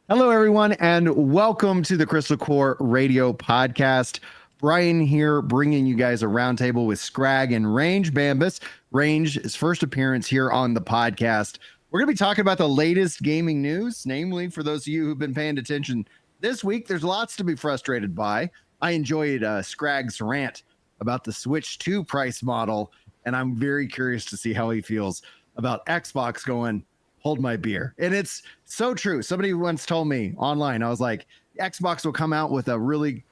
Hello, everyone, and welcome to the Crystal Core Radio Podcast. Brian here, bringing you guys a roundtable with Scrag and Range Bambus. Range's first appearance here on the podcast. We're going to be talking about the latest gaming news, namely for those of you who've been paying attention this week. There's lots to be frustrated by. I enjoyed Scrag's rant about the Switch 2 price model, and I'm very curious to see how he feels about Xbox going, hold my beer. And it's so true. Somebody once told me online, I was like, Xbox will come out with a really,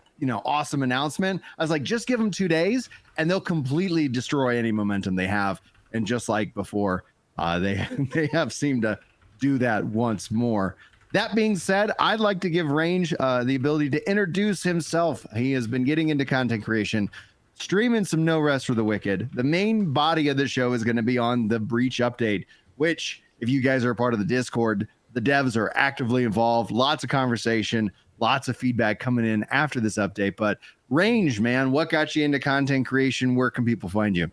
awesome announcement. I was like, just give them 2 days and they'll completely destroy any momentum they have. And just like before, they have seemed to do that once more. That being said, I'd like to give Range the ability to introduce himself. He has been getting into content creation, streaming some No Rest for the Wicked. The main body of the show is going to be on the Breach update, which, if you guys are a part of the Discord, the devs are actively involved. Lots of conversation, lots of feedback coming in after this update. But Range, man, what got you into content creation? Where can people find you?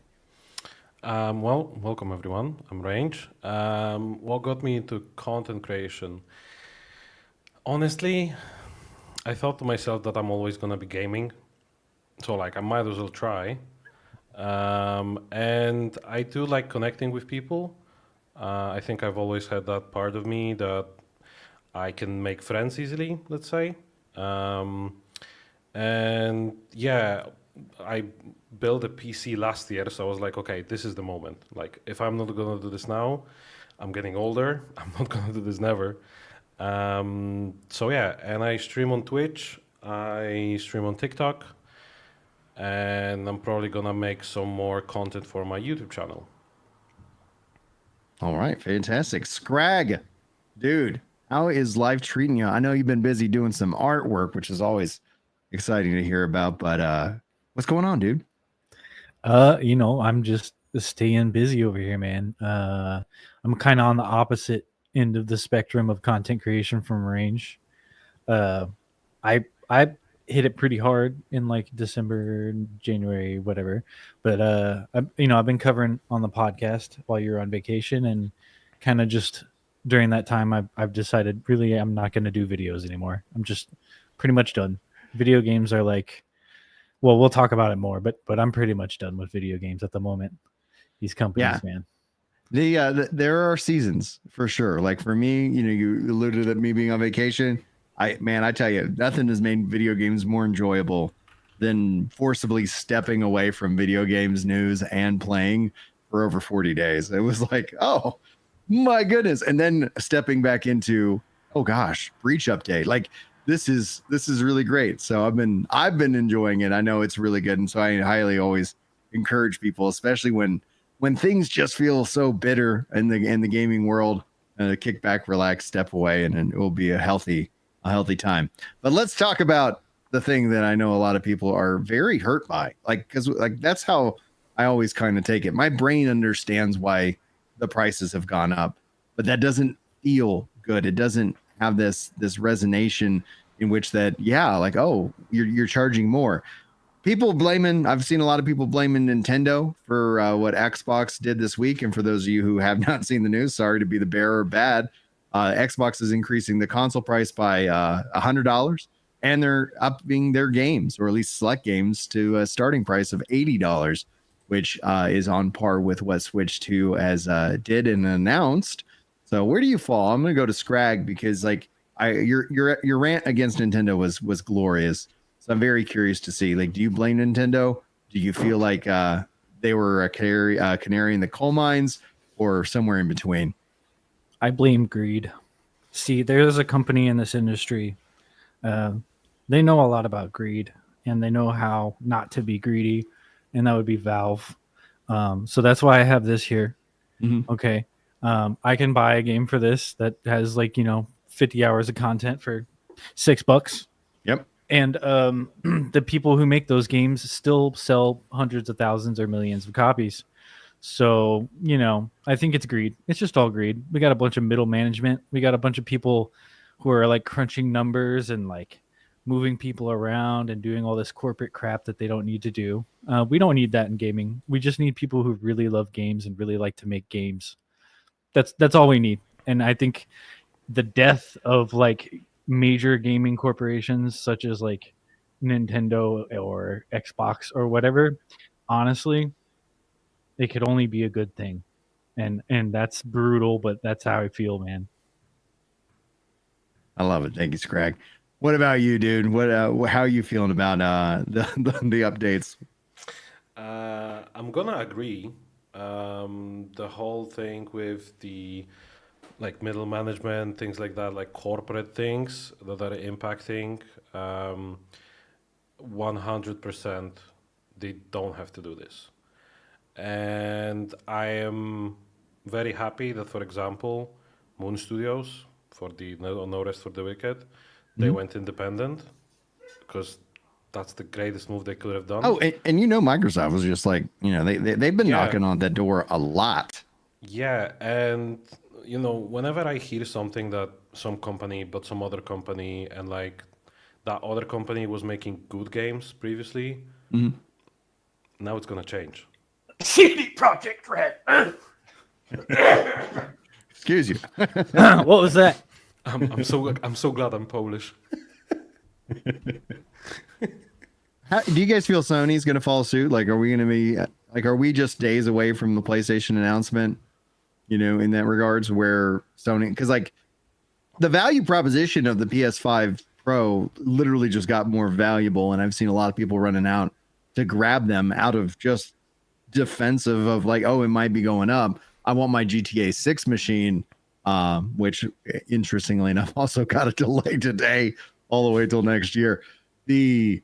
Well, welcome everyone. I'm Range. What got me into content creation? Honestly, I thought to myself that I'm always gonna be gaming, so I might as well try. And I do like connecting with people. I think I've always had that part of me that I can make friends easily, let's say. And yeah, I built a PC last year, so I was like, okay, this is the moment. If I'm not gonna do this now, I'm getting older. I'm not gonna do this never. So yeah, and I stream on Twitch. I stream on TikTok, and I'm probably gonna make some more content for my YouTube channel. All right, fantastic. Scrag, dude, how is life treating you? I know you've been busy doing some artwork, which is always exciting to hear about, but what's going on, dude? I'm just staying busy over here, man. I'm kind of on the opposite end of the spectrum of content creation from Range. I hit it pretty hard in December, January, whatever. But I've been covering on the podcast while you're on vacation, and kind of just during that time, I've decided really I'm not going to do videos anymore. I'm just pretty much done. Video games are well, we'll talk about it more, but I'm pretty much done with video games at the moment. These companies, man. There are seasons for sure. Like for me, you alluded to me being on vacation. I tell you, nothing has made video games more enjoyable than forcibly stepping away from video games news and playing for over 40 days. It was like, oh my goodness. And then stepping back into, oh gosh, Breach update. Like this is really great. So I've been enjoying it. I know it's really good. And so I highly always encourage people, especially when things just feel so bitter in the gaming world, kick back, relax, step away, and it will be a healthy time. But let's talk about the thing that I know a lot of people are very hurt by, because that's how I always kind of take it. My brain understands why the prices have gone up, but that doesn't feel good. It doesn't have this resonation in which that, oh, you're charging more. I've seen a lot of people blaming Nintendo for what Xbox did this week. And for those of you who have not seen the news, sorry to be the bearer of bad. Xbox is increasing the console price by $100, and they're upping their games, or at least select games, to a starting price of $80, which is on par with what Switch 2 has did and announced. So where do you fall? I'm going to go to Scrag because your rant against Nintendo was glorious. So I'm very curious to see, do you blame Nintendo? Do you feel like they were a canary in the coal mines, or somewhere in between? I blame greed. See, there's a company in this industry. They know a lot about greed, and they know how not to be greedy, and that would be Valve. So that's why I have this here. Mm-hmm. Okay. I can buy a game for this that has 50 hours of content for $6. Yep. And the people who make those games still sell hundreds of thousands or millions of copies. So, I think it's greed. It's just all greed. We got a bunch of middle management. We got a bunch of people who are crunching numbers and moving people around and doing all this corporate crap that they don't need to do. We don't need that in gaming. We just need people who really love games and really like to make games. That's all we need. And I think the death of major gaming corporations such as like Nintendo or Xbox or whatever, honestly, it could only be a good thing. And that's brutal, but that's how I feel, man. I love it. Thank you, Scrag. What about you, dude? What how are you feeling about the updates? I'm gonna agree. The whole thing with the like middle management, things like that, like corporate things that are impacting, 100% they don't have to do this. And I am very happy that, for example, Moon Studios for the No Rest for the Wicked, they went independent because that's the greatest move they could have done. Oh, and Microsoft was just like, they've been Yeah. knocking on that door a lot. Yeah, and whenever I hear something that some company bought some other company and like that other company was making good games previously, now it's gonna change. CD Project Red. Excuse you. What was that? I'm so glad I'm Polish. Do you guys feel Sony's going to follow suit? Like, are we going to be like, are we just days away from the PlayStation announcement? In that regards, where Sony, because like the value proposition of the PS5 Pro literally just got more valuable, and I've seen a lot of people running out to grab them out of just defensive of like, oh, it might be going up. I want my GTA 6 machine, which interestingly enough also got a delay today, all the way till next year. Do you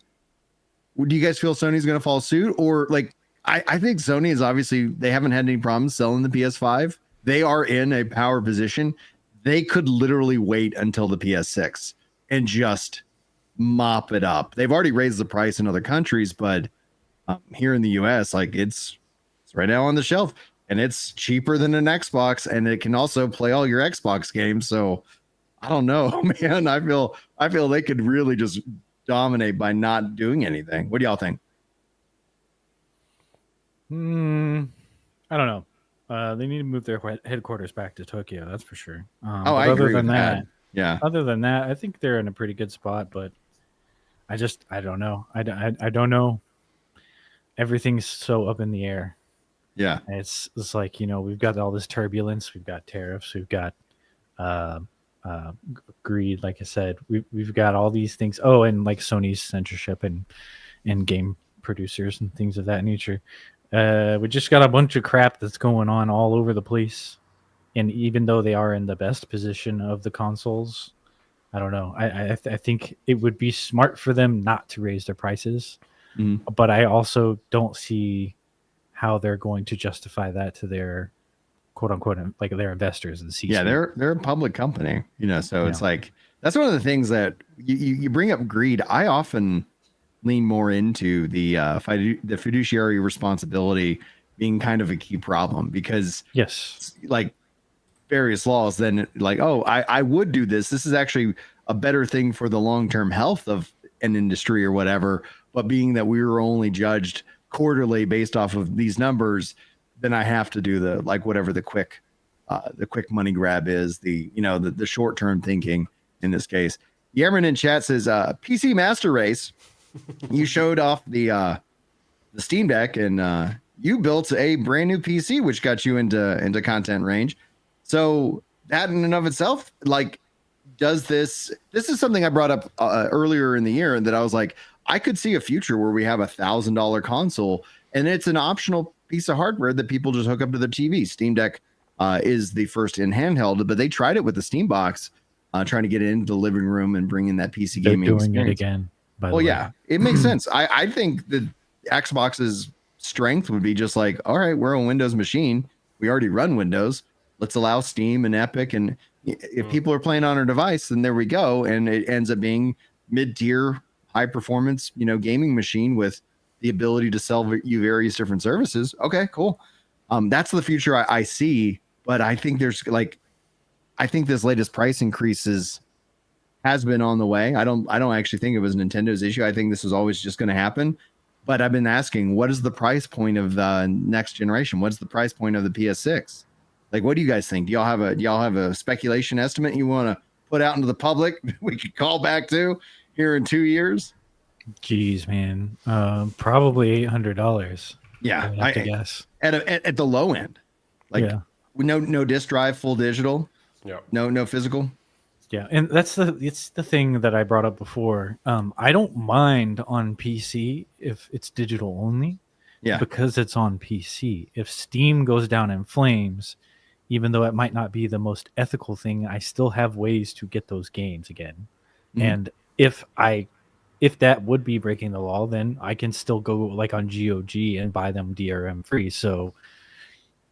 guys feel Sony's going to follow suit, or like? I think Sony is obviously, they haven't had any problems selling the PS5. They are in a power position. They could literally wait until the PS6 and just mop it up. They've already raised the price in other countries, but here in the US, like it's right now on the shelf, and it's cheaper than an Xbox, and it can also play all your Xbox games. So I don't know, man. I feel they could really just dominate by not doing anything. What do y'all think? I don't know. They need to move their headquarters back to Tokyo. That's for sure. I agree with that. Yeah. Other than that, I think they're in a pretty good spot. But I don't know. I don't know. Everything's so up in the air. Yeah. It's like, we've got all this turbulence. We've got tariffs. We've got greed. Like I said, we've got all these things. Oh, and like Sony's censorship and game producers and things of that nature. We just got a bunch of crap that's going on all over the place. And even though they are in the best position of the consoles, I don't know. I think it would be smart for them not to raise their prices. But I also don't see how they're going to justify that to their quote unquote, like their investors and C-suite. Yeah, they're a public company, so it's like, that's one of the things that you bring up greed. I often lean more into the fiduciary responsibility being kind of a key problem, because yes, like various laws, then like, oh, I would do this. This is actually a better thing for the long-term health of an industry or whatever. But being that we were only judged quarterly based off of these numbers, then I have to do the, like, whatever the quick money grab is, the short-term thinking in this case. Yerman in chat says, PC Master Race. You showed off the Steam Deck, and you built a brand new PC, which got you into content range. So that in and of itself, like, does this is something I brought up earlier in the year, and that I was like, I could see a future where we have $1,000 console, and it's an optional piece of hardware that people just hook up to their TV. Steam Deck is the first in handheld, but they tried it with the Steam Box, trying to get it into the living room and bring in that PC gaming They're doing experience. it again. Well, yeah, it makes sense. I think the Xbox's strength would be just like, all right, we're a Windows machine. We already run Windows. Let's allow Steam and Epic, and if people are playing on our device, then there we go. And it ends up being mid-tier, high-performance, gaming machine with the ability to sell you various different services. Okay, cool. That's the future I see. But I think I think this latest price increases has been on the way. I don't actually think it was Nintendo's issue. I think this was always just going to happen. But I've been asking, what is the price point of the next generation? What's the price point of the PS6? Like, what do you guys think? Do y'all have a speculation estimate you want to put out into the public we could call back to here in 2 years? Jeez, man. Probably $800. Yeah, I would have to guess. at the low end, like Yeah. no disk drive, full digital, Yeah. no physical. Yeah, and it's the thing that I brought up before. I don't mind on PC if it's digital only, Yeah, because it's on PC. If Steam goes down in flames, even though it might not be the most ethical thing, I still have ways to get those games again. Mhm. And if that would be breaking the law, then I can still go like on GOG and buy them DRM free. So,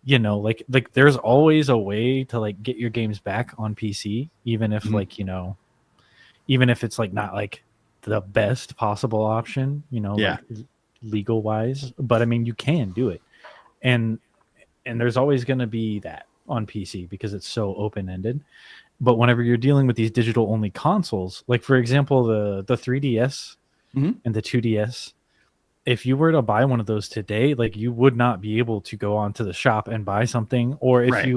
you know, like there's always a way to like get your games back on PC, even if Mhm. like, you know, even if it's like not like the best possible option, you know, Yeah. like legal wise, but I mean, you can do it. And there's always going to be that on PC because it's so open ended. But whenever you're dealing with these digital only consoles, like for example, the 3DS Mhm. and the 2DS, if you were to buy one of those today, like you would not be able to go onto the shop and buy something. Or if Right.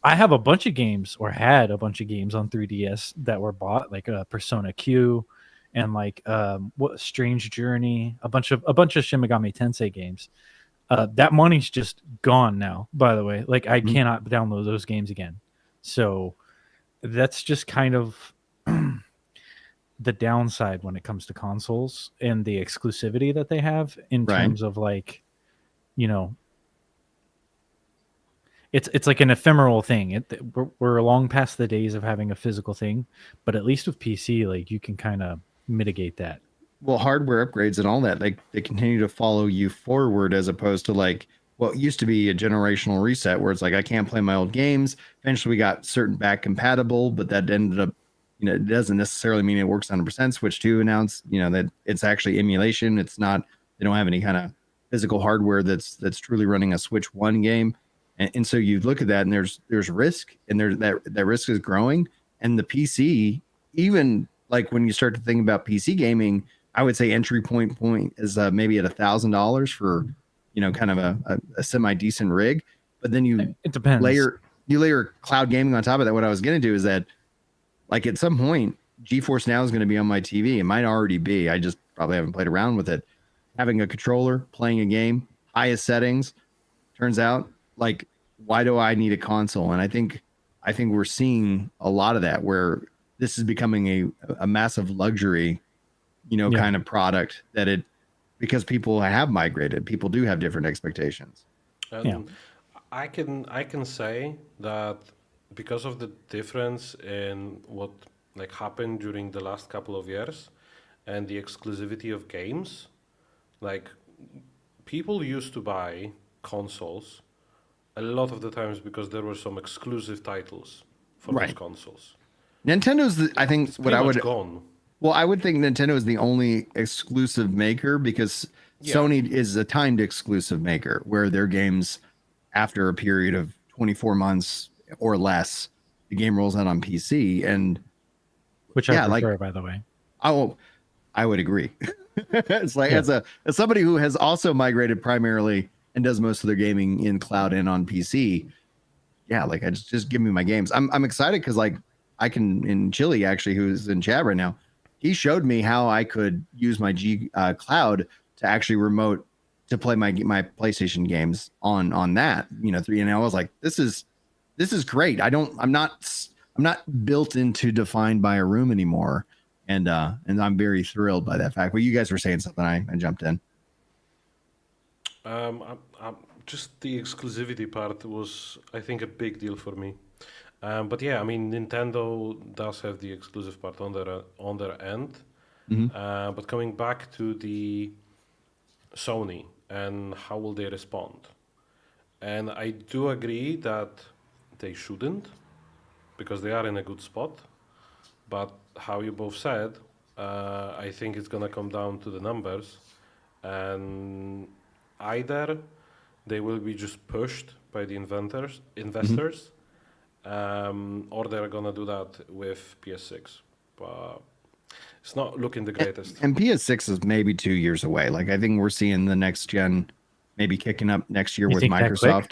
I have a bunch of games or had a bunch of games on 3DS that were bought, like Persona Q and like what Strange Journey, a bunch of Shin Megami Tensei games. That money's just gone now, by the way. Like I Mhm. cannot download those games again. So that's just kind of the downside when it comes to consoles and the exclusivity that they have in Right. terms of like, you know, it's like an ephemeral thing. We're long past the days of having a physical thing, but at least with PC, like you can kind of mitigate that. Well, hardware upgrades and all that, like they continue to follow you forward as opposed to like what used to be a generational reset where it's like I can't play my old games. Eventually we got certain back compatible, but that ended up, you know, it doesn't necessarily mean it works 100%. Switch 2 announced, you know, that it's actually emulation. It's not, they don't have any kind of physical hardware that's truly running a Switch 1 game. And so you look at that and there's risk, and there's that risk is growing. And the PC, even like when you start to think about PC gaming, I would say entry point is maybe at $1,000 for, you know, kind of a semi decent rig. But then you It depends. layer cloud gaming on top of that. What I was going to do is that, like at some point, GeForce Now is going to be on my TV. It might already be. I just probably haven't played around with it. Having a controller, playing a game, highest settings. Turns out, like, why do I need a console? And I think we're seeing a lot of that where this is becoming a massive luxury, you know, Yeah. kind of product that because people have migrated, people do have different expectations. And Yeah. I can say that because of the difference in what like happened during the last couple of years and the exclusivity of games, like people used to buy consoles a lot of the times because there were some exclusive titles for those Right. consoles. Nintendo's, I think, It's what pretty I much would, gone. well, I would think Nintendo is the only exclusive maker because Yeah. Sony is a timed exclusive maker where their games, after a period of 24 months or less, the game rolls out on PC. And Which yeah, I like- prefer, by the way. I would agree. It's like Yeah. as somebody who has also migrated primarily and does most of their gaming in cloud and on PC. Yeah, like I just give me my games. I'm excited because like I can, in Chile actually, who's in chat right now, he showed me how I could use my cloud to actually remote to play my PlayStation games on that, you know, 3. And I was like, this is great. I'm not built into defined by a room anymore. And I'm very thrilled by that fact. But you guys were saying something, I jumped in. Just the exclusivity part was, I think, a big deal for me. But yeah, I mean, Nintendo does have the exclusive part on their end. Mhm. But coming back to the Sony and how will they respond? And I do agree that they shouldn't because they are in a good spot. But how you both said, I think it's gonna come down to the numbers, and either they will be just pushed by the investors, or they're gonna do that with PS6. But it's not looking the greatest. And PS6 is maybe 2 years away. Like I think we're seeing the next gen maybe kicking up next year You with think that quick? Microsoft.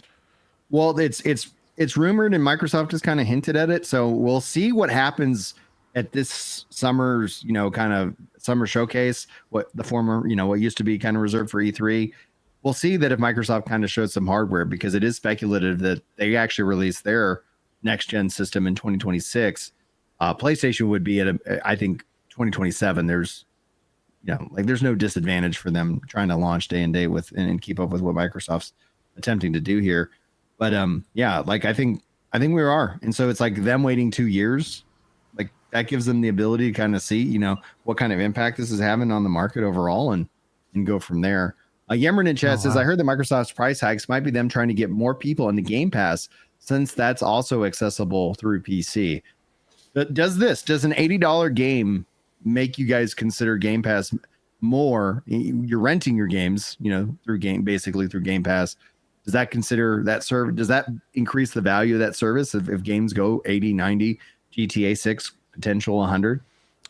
Well, it's rumored and Microsoft has kind of hinted at it. So we'll see what happens at this summer's, kind of summer showcase, what the former, what used to be kind of reserved for E3, we'll see that if Microsoft kind of showed some hardware, because it is speculative that they actually release their next gen system in 2026. PlayStation would be at, I think, 2027. There's, there's no disadvantage for them trying to launch day and day with and keep up with what Microsoft's attempting to do here. But yeah, like I think we are, and so it's like them waiting 2 years, like that gives them the ability to kind of see, what kind of impact this is having on the market overall, and go from there. Yemmerin in chat says, I heard that Microsoft's price hikes might be them trying to get more people into Game Pass, since that's also accessible through PC. But does an $80 game make you guys consider Game Pass more? You're renting your games, through Game Pass. Does that consider that service? Does that increase the value of that service if games go 80, 90, GTA 6 potential 100?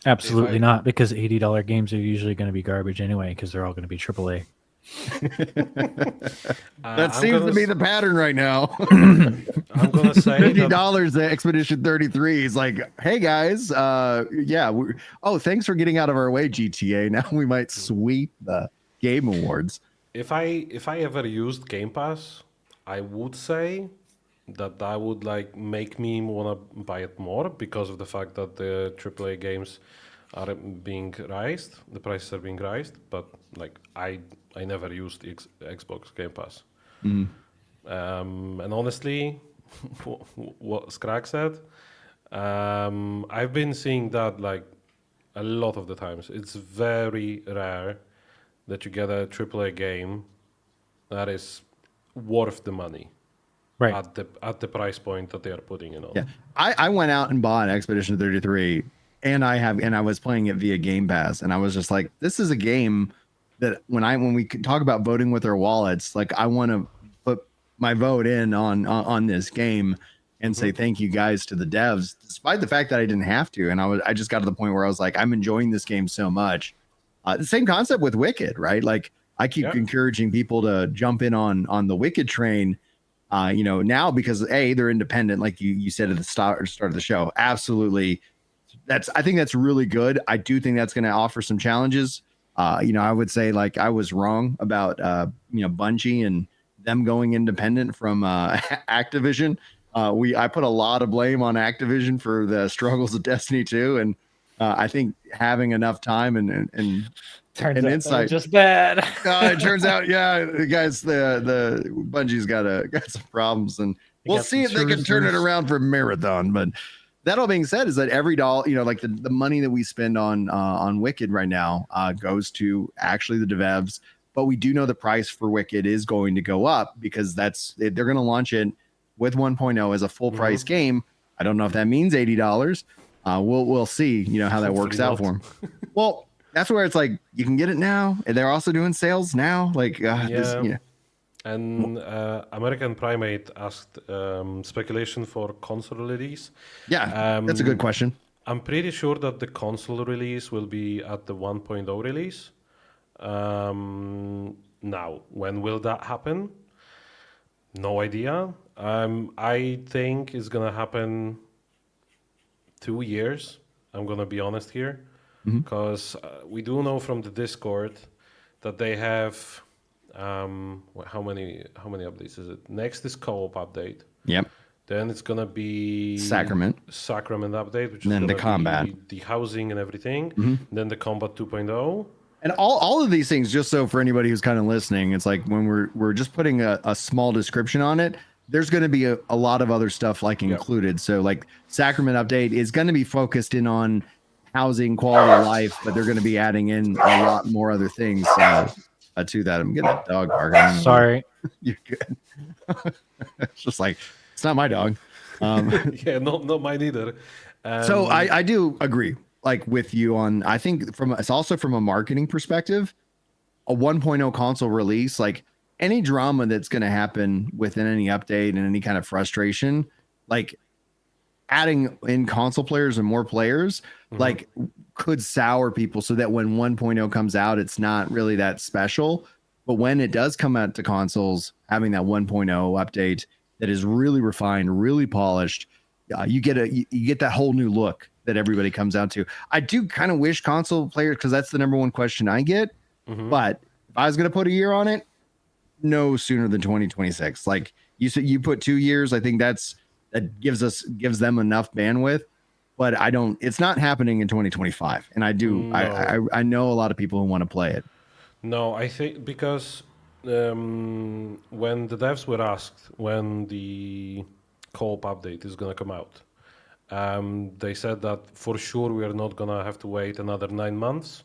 Absolutely not, because $80 games are usually going to be garbage anyway, because they're all going to be AAA. That seems to be the pattern right now. I'm gonna say $50 the Expedition 33 is like, hey guys, thanks for getting out of our way, GTA. Now we might sweep the Game Awards. If I ever used Game Pass, I would say that would like make me wanna buy it more, because of the fact that the AAA games are being raised, the prices are being raised. But like I never used Xbox Game Pass. And honestly, what Scrag said, I've been seeing that like a lot of the times. It's very rare that you get a AAA game that is worth the money, right, at the price point that they are putting it on. Yeah, I went out and bought Expedition 33, and I was playing it via Game Pass, and I was just like, this is a game that when we talk about voting with our wallets, like I want to put my vote in on this game and say thank you guys to the devs, despite the fact that I didn't have to. And I just got to the point where I was like, I'm enjoying this game so much. The same concept with Wicked, right? Like I keep encouraging people to jump in on the Wicked train, now, because they're independent, like you said at the start of the show. Absolutely. I think that's really good. I do think that's going to offer some challenges. I would say like I was wrong about Bungie and them going independent from Activision. I put a lot of blame on Activision for the struggles of Destiny 2, and I think having enough time and turns out insight just bad. It turns out, guys, the Bungie's got some problems, and we'll see if they can turn it around for Marathon. But that all being said, is that every dollar, like the money that we spend on Wicked right now goes to actually the devs. But we do know the price for Wicked is going to go up, because they're going to launch it with 1.0 as a full price game. I don't know if that means $80. We'll see, how that works out for them. Well, that's where it's like you can get it now, and they're also doing sales now. Like, And American Primate asked speculation for console release. Yeah, that's a good question. I'm pretty sure that the console release will be at the 1.0 release. Now, when will that happen? No idea. I think it's gonna happen 2 years. I'm gonna be honest here, because we do know from the Discord that they have how many updates is it? Next is co-op update. Yep. Then it's gonna be Sacrament update, which is then the combat, the housing and everything. Then the combat 2.0. And all of these things, just so for anybody who's kind of listening, it's like when we're just putting a small description on it, there's going to be a lot of other stuff like included. So like Sacrament update is going to be focused in on housing, quality of life, but they're going to be adding in a lot more other things to that. I'm getting a dog barking. Sorry. You're good. It's just like, it's not my dog. Yeah, not mine either. So I do agree, like with you on, I think it's also from a marketing perspective, a 1.0 console release, like any drama that's going to happen within any update and any kind of frustration, like adding in console players and more players, like could sour people, so that when 1.0 comes out, it's not really that special. But when it does come out to consoles, having that 1.0 update that is really refined, really polished, you get that whole new look that everybody comes out to. I do kind of wish console players, because that's the number one question I get. But if I was going to put a year on it, no sooner than 2026. Like you said, you put 2 years. I think that gives them enough bandwidth. But it's not happening in 2025. And I know a lot of people who want to play it. No, I think because when the devs were asked when the co-op update is going to come out, they said that for sure we are not going to have to wait another 9 months.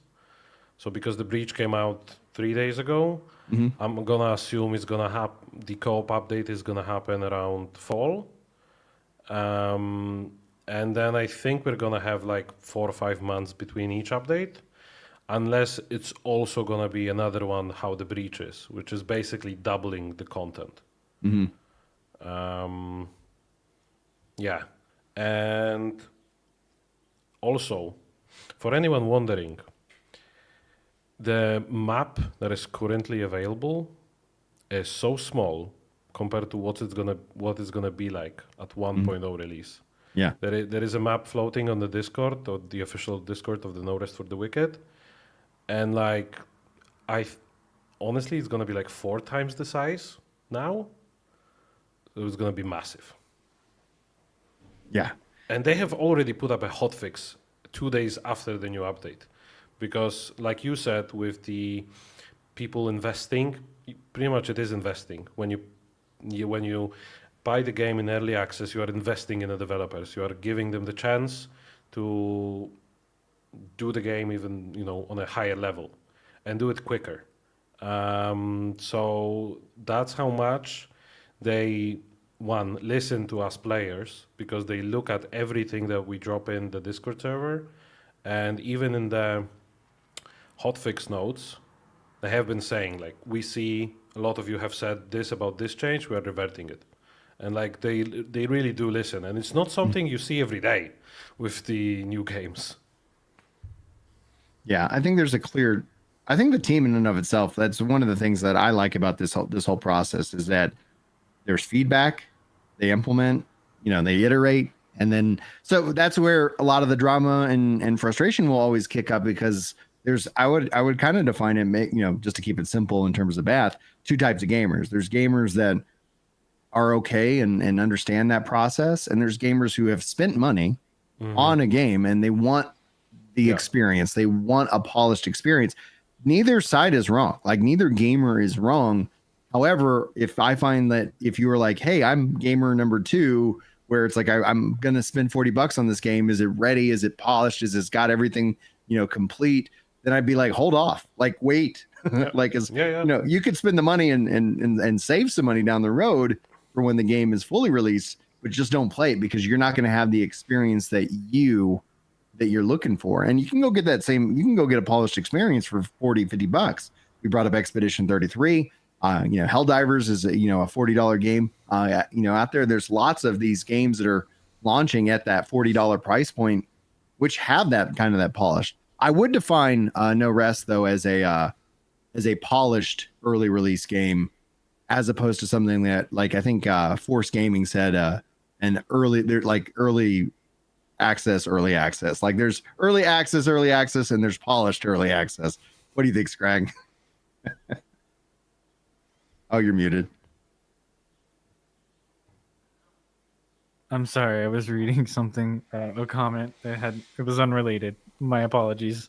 So because the breach came out 3 days ago, I'm going to assume it's going to happen. The co-op update is going to happen around fall. And then I think we're going to have like 4 or 5 months between each update, unless it's also going to be another one, how the breach is, which is basically doubling the content. Yeah. And also, for anyone wondering, the map that is currently available is so small compared to what it's gonna be like at 1.0 release. Yeah. There is a map floating on the Discord, or the official Discord of the No Rest for the Wicked, and like honestly, it's gonna be like 4 times the size now. So it's gonna be massive. Yeah. And they have already put up a hotfix 2 days after the new update, because like you said, with the people investing, pretty much it is investing. When you buy the game in early access, you are investing in the developers. You are giving them the chance to do the game even, on a higher level and do it quicker. So that's how much they, one, listen to us players, because they look at everything that we drop in the Discord server. And even in the hotfix notes, they have been saying, like, we see a lot of you have said this about this change, we are reverting it. And like they really do listen. And it's not something you see every day with the new games. Yeah, I think there's I think the team in and of itself, that's one of the things that I like about this whole process, is that there's feedback, they implement, they iterate, and then so that's where a lot of the drama and frustration will always kick up, because I would kind of define it, just to keep it simple in terms of math, 2 types of gamers. There's gamers that are okay and understand that process, and there's gamers who have spent money on a game and they want the experience. They want a polished experience. Neither side is wrong. Like, neither gamer is wrong. However, if I find that if you were like, hey, I'm gamer number 2, where it's like, I'm going to spend $40 on this game. Is it ready? Is it polished? Is it got everything, complete? Then I'd be like, hold off, like, wait. Like, you could spend the money and save some money down the road for when the game is fully released, but just don't play it, because you're not going to have the experience that you're looking for. And you can go get a polished experience for $40-$50. We brought up Expedition 33. Helldivers is a $40 game. Out there, there's lots of these games that are launching at that $40 price point, which have that kind of that polish. I would define No Rest though as a polished early release game, as opposed to something that, like, I think Force Gaming said early access. Like, there's early access, and there's polished early access. What do you think, Scrag? Oh, you're muted. I'm sorry, I was reading something, a comment that it was unrelated. My apologies.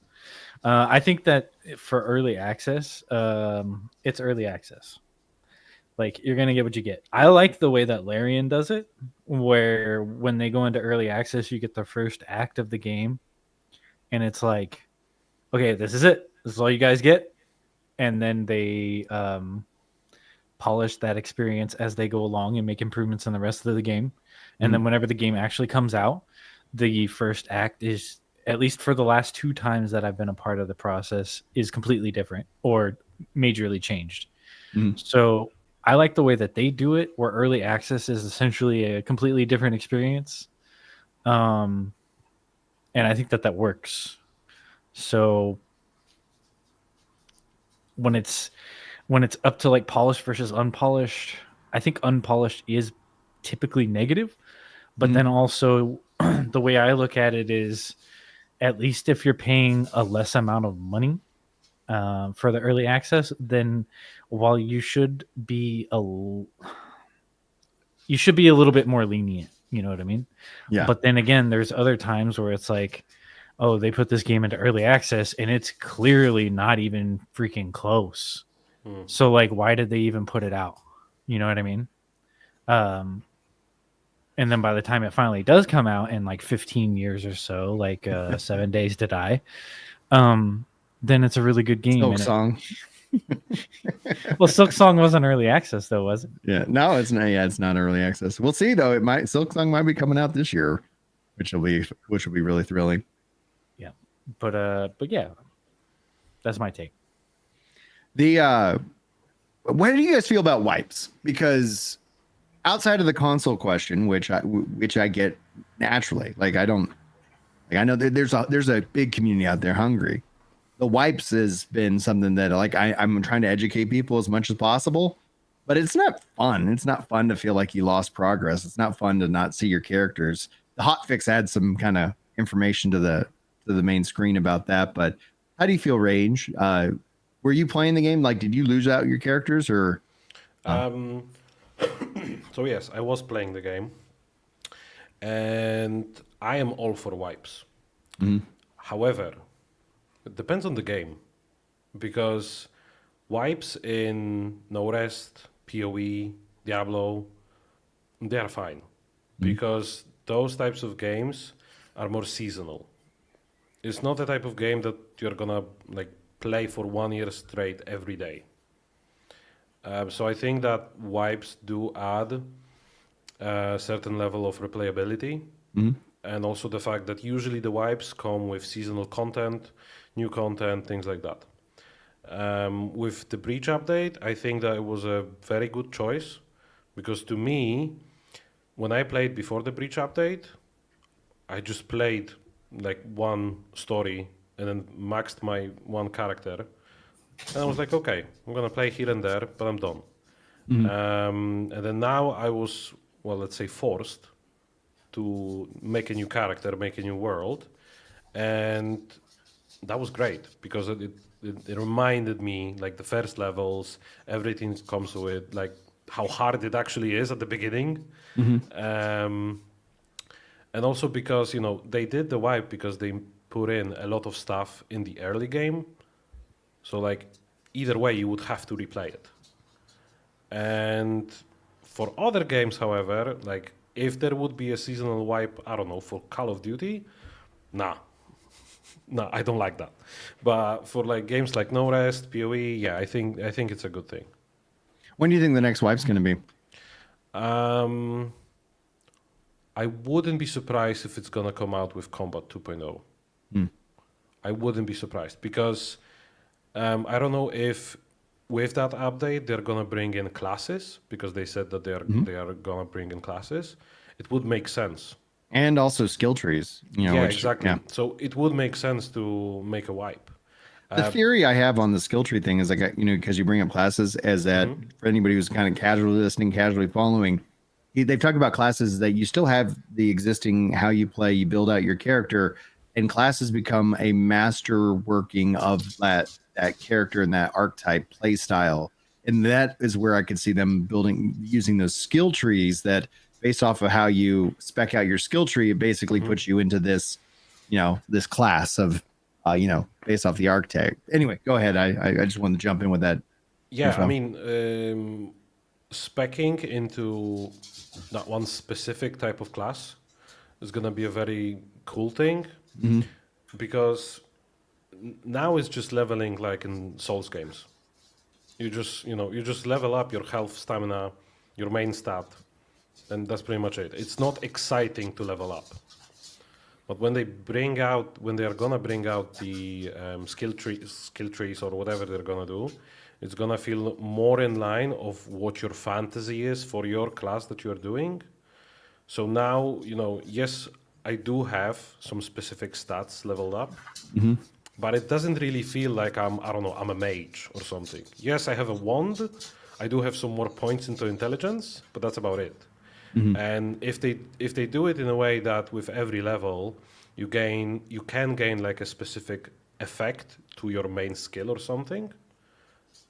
I think that for early access, it's early access. Like, you're gonna get what you get. I like the way that Larian does it, where when they go into early access, you get the first act of the game, and it's like, okay, this is it. This is all you guys get, and then they polish that experience as they go along and make improvements in the rest of the game. And then whenever the game actually comes out, the first act is, at least for the last 2 times that I've been a part of the process, is completely different or majorly changed. So I like the way that they do it, where early access is essentially a completely different experience. And I think that works. So when it's up to like polished versus unpolished, I think unpolished is typically negative. But then also the way I look at it is, at least if you're paying a less amount of money for the early access, then while you should be a little bit more lenient. You know what I mean? Yeah. But then again, there's other times where it's like, oh, they put this game into early access and it's clearly not even freaking close. So like, why did they even put it out? You know what I mean? And then by the time it finally does come out in like 15 years or so, like 7 Days to Die, then it's a really good game. Silk and Song. Well, Silk Song wasn't early access though, was it? Yeah. No, it's not. Yeah, it's not early access. We'll see though. It might. Silk Song might be coming out this year, which will be really thrilling. Yeah. But yeah, that's my take. What do you guys feel about wipes? Because outside of the console question, which I get naturally, like I know that there's a big community out there hungry. The wipes has been something that like I'm trying to educate people as much as possible, but it's not fun. It's not fun to feel like you lost progress. It's not fun to not see your characters. The hotfix adds some kind of information to the main screen about that. But how do you feel, Range? Were you playing the game? Like, did you lose out your characters or? So yes, I was playing the game, and I am all for wipes. However, it depends on the game, because wipes in No Rest, PoE, Diablo, they are fine, because those types of games are more seasonal. It's not the type of game that you're gonna like play for 1 year straight every day. So I think that wipes do add a certain level of replayability, and also the fact that usually the wipes come with seasonal content, new content, things like that. With the Breach update, I think that it was a very good choice, because to me, when I played before the Breach update, I just played like one story and then maxed my one character. And I was like, okay, I'm going to play here and there, but I'm done. And then now I was, well, let's say forced to make a new character, make a new world. And that was great, because it reminded me, like the first levels, everything comes with, like how hard it actually is at the beginning. And also because, you know, they did the wipe because they put in a lot of stuff in the early game. So like either way, you would have to replay it. And for other games, however, like if there would be a seasonal wipe, I don't know, for Call of Duty, nah, I don't like that. But for like games like No Rest, PoE, yeah, I think it's a good thing. When do you think the next wipe's going to be? I wouldn't be surprised if it's gonna come out with Combat 2.0. I wouldn't be surprised, because I don't know if with that update they're gonna bring in classes, because they said that they are gonna bring in classes. It would make sense. And also skill trees. You know, Yeah, which, exactly. yeah. So it would make sense to make a wipe. The theory I have on the skill tree thing is like, you know, because you bring up classes, as that for anybody who's kind of casually listening, casually following, they've talked about classes that you still have the existing, how you play, you build out your character, and classes become a master working of that character and that archetype play style. And that is where I could see them using those skill trees that, based off of how you spec out your skill tree, it basically puts you into this, you know, this class of, you know, based off the archetype. Anyway, go ahead. I just wanted to jump in with that. Yeah, info. I mean, speccing into that one specific type of class is going to be a very cool thing, because now it's just leveling like in Souls games. You just level up your health, stamina, your main stat, and that's pretty much it. It's not exciting to level up. But when they are gonna bring out the skill trees or whatever they're gonna do, it's gonna feel more in line of what your fantasy is for your class that you're doing. So now, you know, yes, I do have some specific stats leveled up, but it doesn't really feel like I'm a mage or something. Yes, I have a wand. I do have some more points into intelligence, but that's about it. Mhm. And if they do it in a way that with every level you can gain like a specific effect to your main skill or something,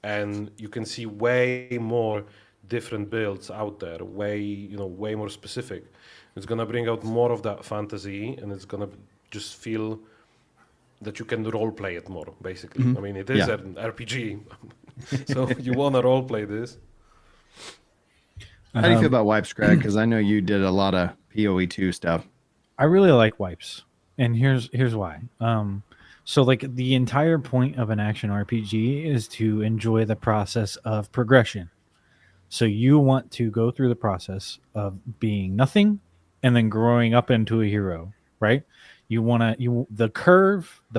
and you can see way more different builds out there, way more specific. It's gonna bring out more of that fantasy, and it's gonna just feel that you can role play it more. Basically, I mean, it is Yeah. an RPG, so you wanna role play this. How do you feel about wipes, Greg? Because I know you did a lot of PoE2 stuff. I really like wipes, and here's why. So like the entire point of an action RPG is to enjoy the process of progression. So you want to go through the process of being nothing and then growing up into a hero, right? The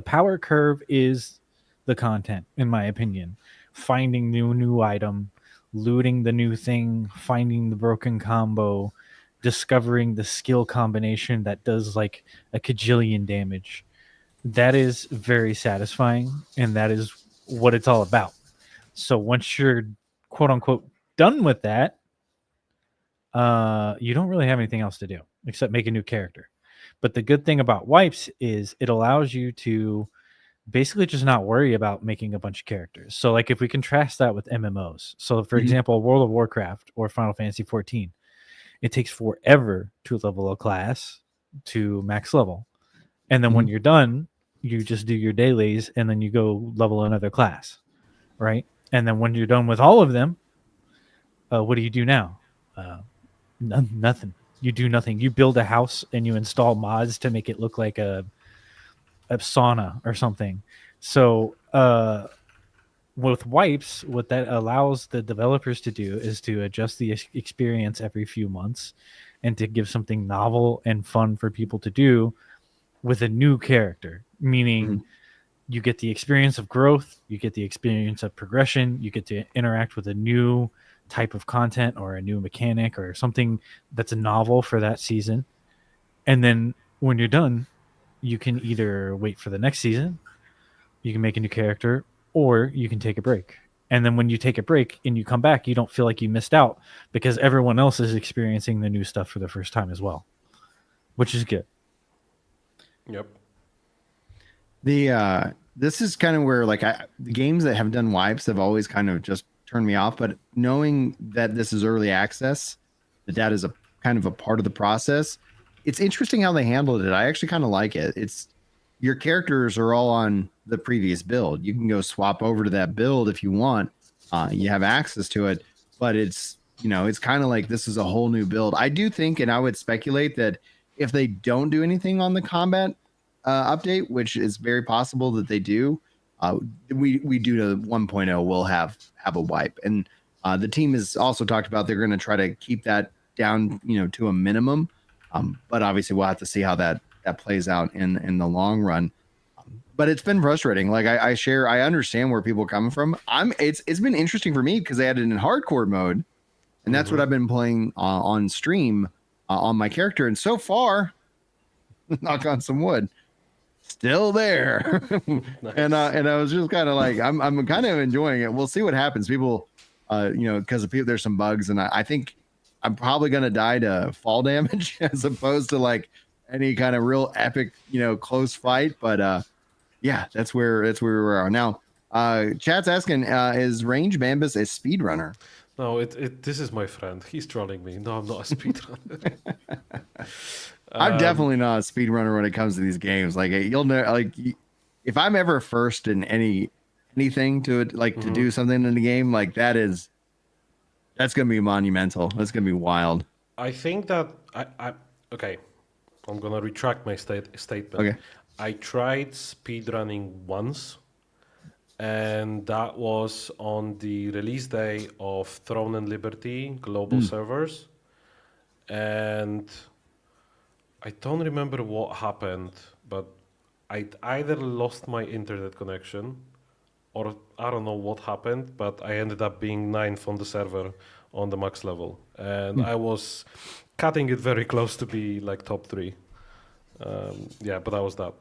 power curve is the content, in my opinion. Finding new item, looting the new thing, finding the broken combo, discovering the skill combination that does like a cajillion damage. That is very satisfying, and that is what it's all about. So once you're quote unquote done with that, you don't really have anything else to do except make a new character. But the good thing about wipes is it allows you to basically just not worry about making a bunch of characters. So like if we contrast that with MMOs. So for example, World of Warcraft or Final Fantasy 14, it takes forever to level a class to max level. And then when you're done, you just do your dailies and then you go level another class, right? And then when you're done with all of them, what do you do now? Nothing. You do nothing. You build a house and you install mods to make it look like a sauna or something. So with wipes, what that allows the developers to do is to adjust the experience every few months and to give something novel and fun for people to do with a new character, meaning you get the experience of growth, you get the experience of progression, you get to interact with a new type of content or a new mechanic or something that's a novel for that season. And then when you're done, you can either wait for the next season, you can make a new character, or you can take a break. And then when you take a break and you come back, you don't feel like you missed out because everyone else is experiencing the new stuff for the first time as well, which is good. Yep. This is kind of where like the games that have done wipes have always kind of just turned me off, but knowing that this is early access, that is a kind of a part of the process, it's interesting how they handled it. I actually kind of like it. It's your characters are all on the previous build. You can go swap over to that build if you want. You have access to it, but it's kind of like this is a whole new build. I do think, and I would speculate that if they don't do anything on the combat update, which is very possible that they do, we do know 1.0 will have a wipe, and the team has also talked about they're going to try to keep that down, to a minimum. But obviously we'll have to see how that plays out in the long run. But it's been frustrating. Like I understand where people are coming from. It's been interesting for me because they had it in hardcore mode, and that's what I've been playing on stream on my character, and so far, knock on some wood, still there. Nice. And I was just kind of like, I'm kind of enjoying it. We'll see what happens. People, because of people, there's some bugs, and I think I'm probably gonna die to fall damage as opposed to like any kind of real epic, close fight. But yeah, that's where we are now. Chat's asking, is Range Bambus a speedrunner? No, this is my friend. He's trolling me. No, I'm not a speedrunner. I'm definitely not a speedrunner when it comes to these games. Like you'll know, like if I'm ever first in anything to it, like to do something in the game, like that's gonna be monumental. That's gonna be wild. I think that okay. I'm gonna retract my statement. Okay. I tried speedrunning once, and that was on the release day of Throne and Liberty global servers, and I don't remember what happened, but I either lost my internet connection, or I don't know what happened, but I ended up being 9th on the server on the max level, and I was cutting it very close to be like top 3. Yeah, but that was that.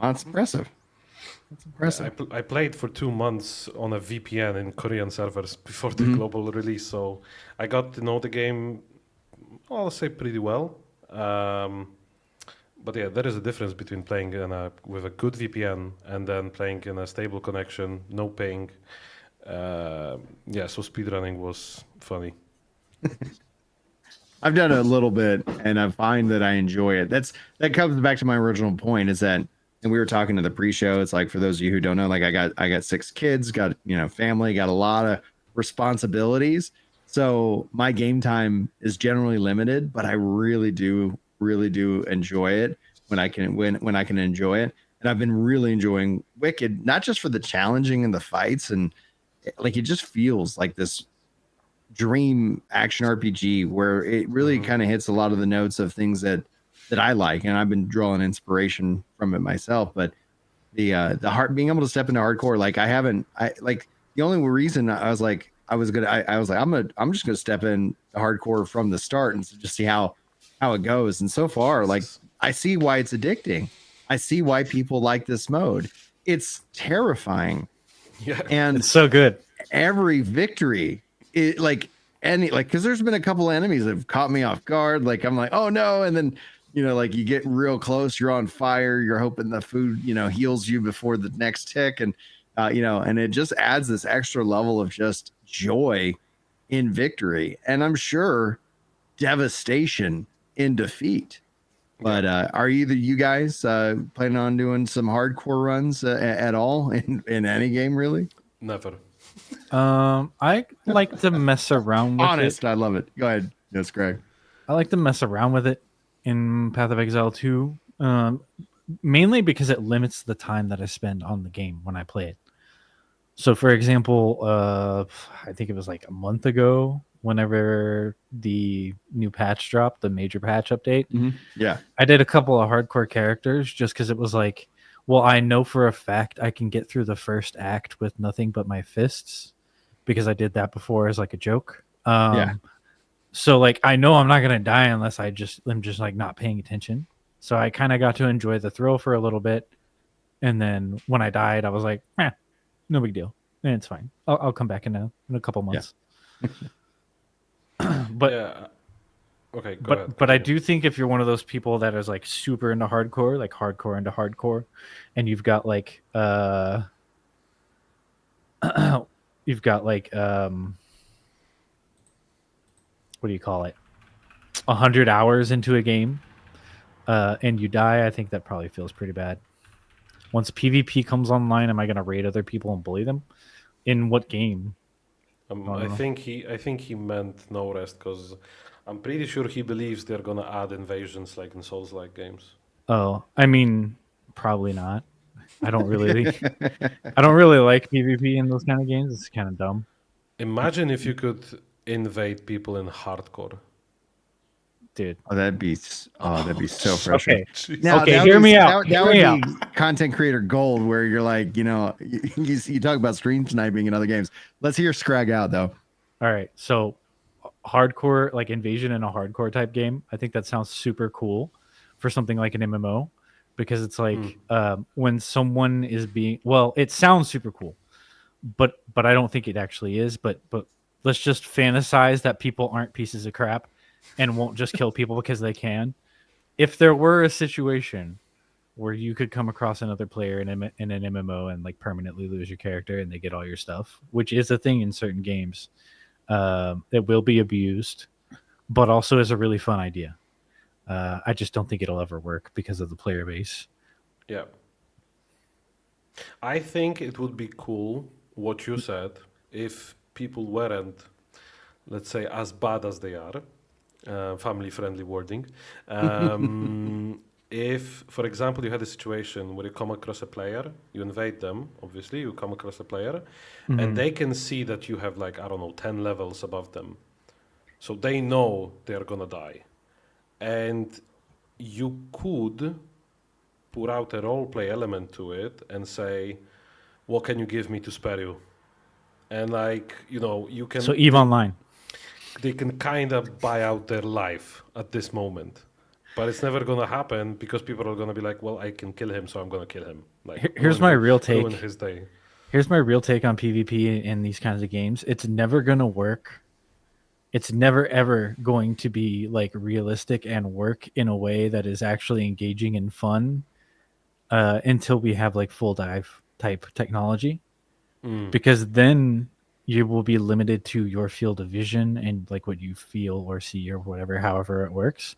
That's impressive. That's impressive. I played for 2 months on a VPN in Korean servers before the global release, so I got to know the game I'll say pretty well. But yeah, there is a difference between playing with a good VPN and then playing in a stable connection, no ping. Yeah, so speedrunning was funny. I've done a little bit, and I find that I enjoy it. That comes back to my original point. Is that, and we were talking to the pre-show. It's like, for those of you who don't know, like I got 6 kids, got family, got a lot of responsibilities. So my game time is generally limited, but I really do enjoy it when I can enjoy it. And I've been really enjoying Wicked, not just for the challenging and the fights, and like it just feels like this dream action RPG where it really kind of hits a lot of the notes of things that I like, and I've been drawing inspiration from it myself. But the heart being able to step into hardcore, like I like the only reason I was like I was like I'm just gonna step in hardcore from the start and just see how it goes. And so far, like I see why it's addicting. I see why people like this mode. It's terrifying. Yeah, And It's so good. every victory, it like because there's been a couple enemies that have caught me off guard. Like I'm like, oh no, and then like you get real close, you're on fire, you're hoping the food heals you before the next tick, and and it just adds this extra level of just joy in victory, and I'm sure devastation in defeat. But are either you guys planning on doing some hardcore runs at all in any game, really? never. I like to mess around with Honest, it. I love it. Go ahead. That's Greg. I like to mess around with it in Path of Exile 2, mainly because it limits the time that I spend on the game when I play it. So, for example, I think it was like a month ago, whenever the new patch dropped, the major patch update, Yeah. I did a couple of hardcore characters just because it was like, well, I know for a fact I can get through the first act with nothing but my fists because I did that before as like a joke. Yeah. So like I know I'm not gonna die unless I'm just like not paying attention. So I kind of got to enjoy the thrill for a little bit, and then when I died, I was like, no big deal, and it's fine. I'll come back in a couple months. But Yeah. Okay, go ahead. but I do think if you're one of those people that is like super into hardcore, like hardcore into hardcore, and you've got like you've got like what do you call it, 100 hours into a game, and you die, I think that probably feels pretty bad. Once PvP comes online, am I going to raid other people and bully them? In what game? I think he meant no rest because I'm pretty sure he believes they're gonna add invasions like in Souls-like games. Oh, I mean, probably not. I don't really like PvP in those kind of games. It's kind of dumb. Imagine if you could invade people in hardcore. Dude. Oh, that'd be so frustrating. Okay. Now, Okay, that hear would me be- out. That Hear would me be content creator gold, where you're like, you talk about stream sniping in other games. Let's hear Scrag out though. All right. So hardcore, like invasion in a hardcore type game, I think that sounds super cool for something like an MMO, because it's like when someone is being, well, it sounds super cool, but I don't think it actually is. But let's just fantasize that people aren't pieces of crap and won't just kill people because they can. If there were a situation where you could come across another player in an MMO and like permanently lose your character and they get all your stuff, which is a thing in certain games, it will be abused, but also is a really fun idea. I just don't think it'll ever work because of the player base. Yeah. I think it would be cool what you said if people weren't, let's say, as bad as they are. Family-friendly wording. If, for example, you had a situation where you come across a player, you invade them, obviously, you come across a player, and they can see that you have, like, I don't know, 10 levels above them. So they know they're gonna die. And you could put out a roleplay element to it and say, what can you give me to spare you? And, like, you can... So EVE Online. They can kind of buy out their life at this moment. But it's never going to happen because people are going to be like, well, I can kill him, so I'm going to kill him. Like, Here's my real ruin take. his day. Here's my real take on PvP in these kinds of games. It's never going to work it's never ever going to be like realistic and work in a way that is actually engaging and fun until we have like full dive type technology, Mm. because then you will be limited to your field of vision and like what you feel or see or whatever, however it works.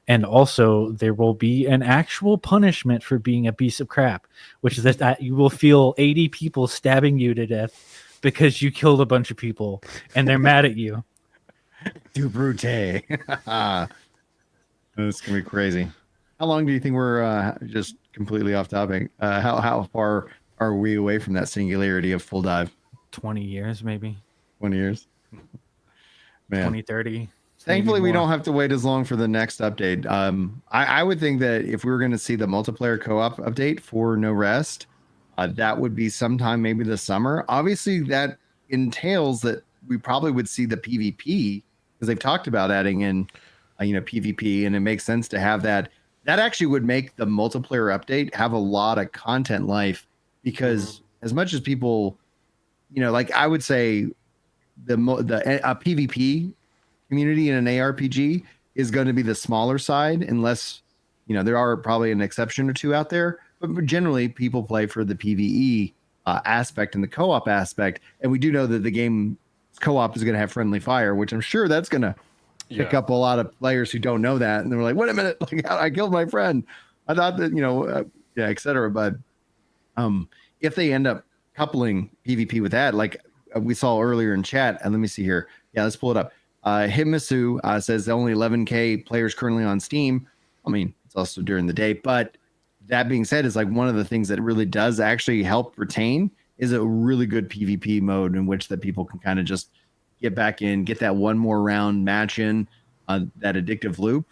And also there will be an actual punishment for being a piece of crap, which is that you will feel 80 people stabbing you to death because you killed a bunch of people and they're mad at you. Du brute. It's gonna be crazy. How long do you think we're just completely off topic? How far are we away from that singularity of full dive? 20 years, maybe 20 years. Man. 2030. Thankfully, we don't have to wait as long for the next update. I would think that if we were going to see the multiplayer co-op update for No Rest, that would be sometime maybe this summer. Obviously, that entails that we probably would see the PvP because they've talked about adding in, PvP, and it makes sense to have that. That actually would make the multiplayer update have a lot of content life because as much as people, like I would say, the PvP community in an ARPG is going to be the smaller side, unless there are probably an exception or two out there. But generally, people play for the PVE aspect and the co-op aspect, and we do know that the game co-op is going to have friendly fire, which I'm sure that's going to pick up a lot of players who don't know that, and they're like, "Wait a minute! Like, I killed my friend. I thought that etc." But if they end up coupling PvP with that, like we saw earlier in chat, and let me see here. Yeah, let's pull it up. Himisu says only 11K players currently on Steam. I mean, it's also during the day, but that being said, is like one of the things that really does actually help retain is a really good PvP mode in which that people can kind of just get back in, get that one more round match in, that addictive loop.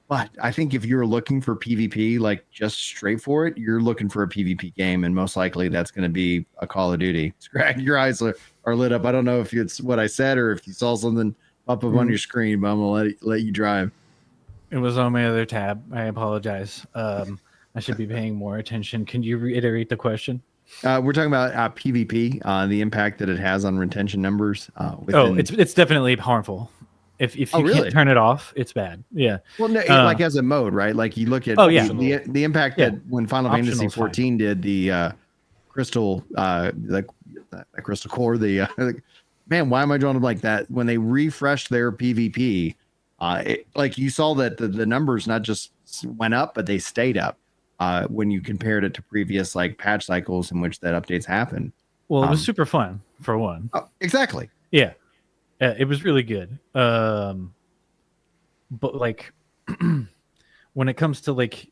But I think if you're looking for PvP, like just straight for it, you're looking for a PvP game, and most likely that's going to be a Call of Duty. Scrag, your eyes are lit up. I don't know if it's what I said or if you saw something up on your screen, but I'm gonna let you drive. It was on my other tab. I apologize. I should be paying more attention. Can you reiterate the question? We're talking about PvP, the impact that it has on retention numbers. It's definitely harmful. If you can't turn it off, it's bad. Yeah. Well, no, like as a mode, right? Like you look at the impact that when Final Fantasy 14 did the crystal, the crystal core, man, why am I drawing them like that? When they refreshed their PvP, like you saw that the numbers not just went up, but they stayed up when you compared it to previous like patch cycles in which that updates happen. Well, it was super fun for one. Exactly. Yeah. It was really good. But like when it comes to like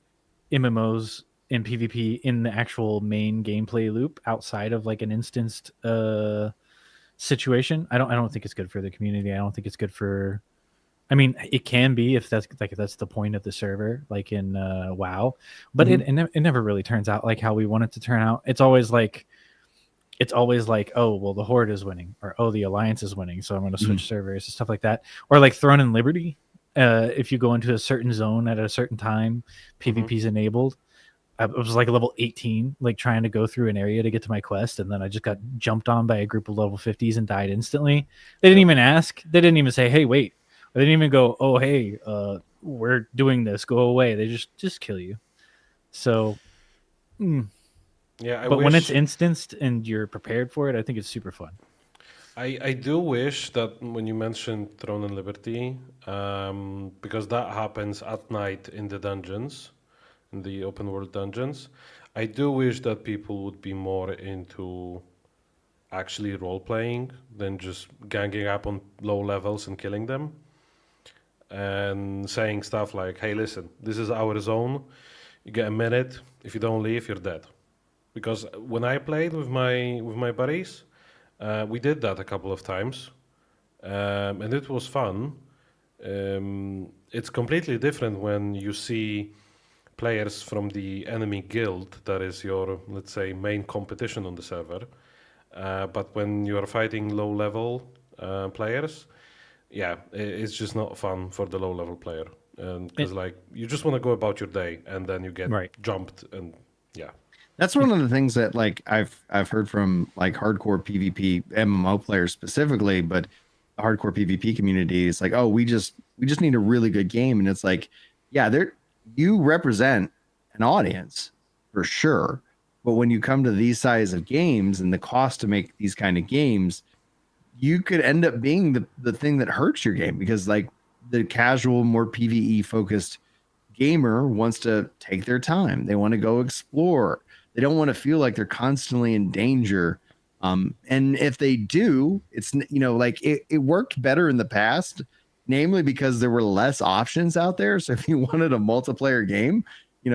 MMOs and PvP in the actual main gameplay loop outside of like an instanced situation, I don't think it's good for the community. I don't think it's good for, I mean, it can be if that's the point of the server, like in WoW, but it never really turns out like how we want it to turn out. It's always like, oh, well, the Horde is winning, or oh, the Alliance is winning, so I'm going to switch servers and stuff like that. Or like Throne and Liberty, if you go into a certain zone at a certain time, PvP's enabled. I was like level 18, like trying to go through an area to get to my quest, and then I just got jumped on by a group of level 50s and died instantly. They didn't even ask. They didn't even say, "Hey, wait." They didn't even go, "Oh, hey, we're doing this. Go away." They just kill you. So. Yeah, but when it's instanced and you're prepared for it, I think it's super fun. I do wish that when you mentioned Throne and Liberty, because that happens at night in the dungeons, in the open world dungeons, I do wish that people would be more into actually role playing than just ganging up on low levels and killing them and saying stuff like, "Hey, listen, this is our zone. You get a minute. If you don't leave, you're dead." Because when I played with my buddies, we did that a couple of times, and it was fun. It's completely different when you see players from the enemy guild that is your, let's say, main competition on the server. But when you are fighting low-level players, it's just not fun for the low-level player. Because like you just want to go about your day, and then you get jumped, and yeah. That's one of the things that like I've heard from like hardcore PvP MMO players specifically, but hardcore PvP community. It's like, oh, we just need a really good game, and it's like, yeah, there you represent an audience for sure, but when you come to these size of games and the cost to make these kind of games, you could end up being the thing that hurts your game because like the casual, more PvE focused gamer wants to take their time. They want to go explore. They don't want to feel like they're constantly in danger. And if they do, it's like it worked better in the past, namely because there were less options out there. So if you wanted a multiplayer game,